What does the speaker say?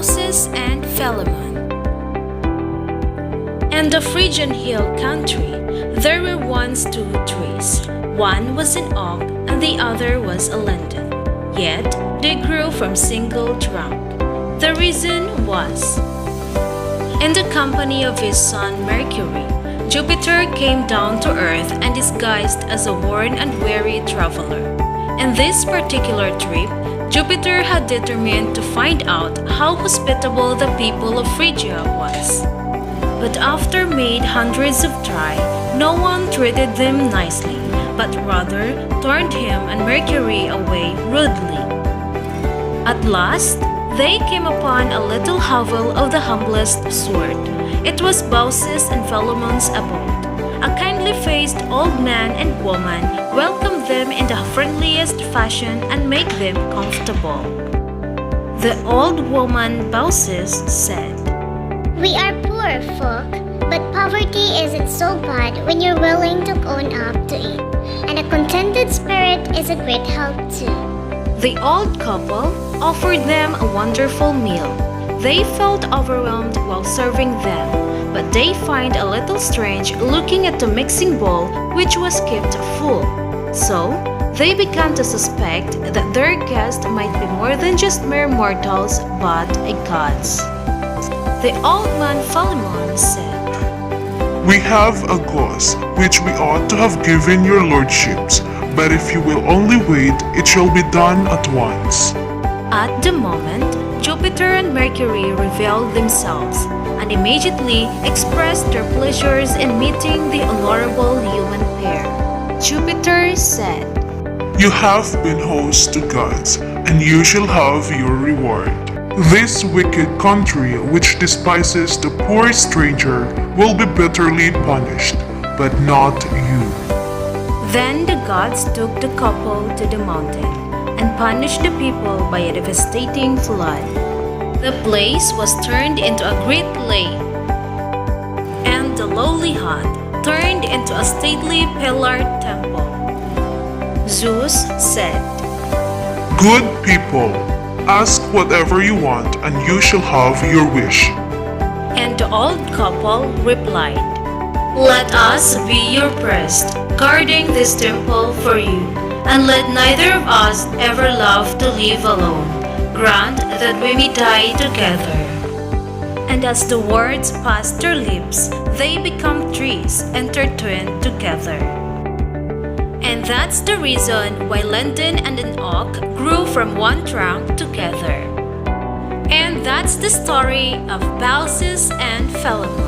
Baucis and Philemon. In the Phrygian hill country, there were once two trees. One was an oak and the other was a linden. Yet they grew from single trunk. The reason was, in the company of his son Mercury, Jupiter came down to earth and disguised as a worn and weary traveler. In this particular trip, Jupiter had determined to find out how hospitable the people of Phrygia was. But after made hundreds of try, no one treated them nicely, but rather turned him and Mercury away rudely. At last, they came upon a little hovel of the humblest sort. It was Baucis and Philemon's abode. A kindly-faced old man and woman welcomed them in the friendliest fashion and made them comfortable. The old woman Baucis said, "We are poor folk, but poverty isn't so bad when you're willing to own up to it, and a contented spirit is a great help too." The old couple offered them a wonderful meal. They felt overwhelmed while serving them, but they find a little strange looking at the mixing bowl which was kept full. So, they began to suspect that their guest might be more than just mere mortals but a gods. The old man Philemon said, "We have a cause which we ought to have given your lordships, but if you will only wait, it shall be done at once." At the moment, Jupiter and Mercury revealed themselves and immediately expressed their pleasures in meeting the honorable human pair. Jupiter said, "You have been host to gods, and you shall have your reward. This wicked country which despises the poor stranger will be bitterly punished, but not you." Then the gods took the couple to the mountain and punished the people by a devastating flood. The place was turned into a great lake, and the lowly hut turned into a stately pillared temple. Zeus said, "Good people, ask whatever you want, and you shall have your wish." And the old couple replied, "Let us be your priest, guarding this temple for you, and let neither of us ever love to live alone. Grant that we may die together." And as the words passed their lips, they become trees intertwined together. And that's the reason why linden and an oak grew from one trunk together. And that's the story of Baucis and Philemon.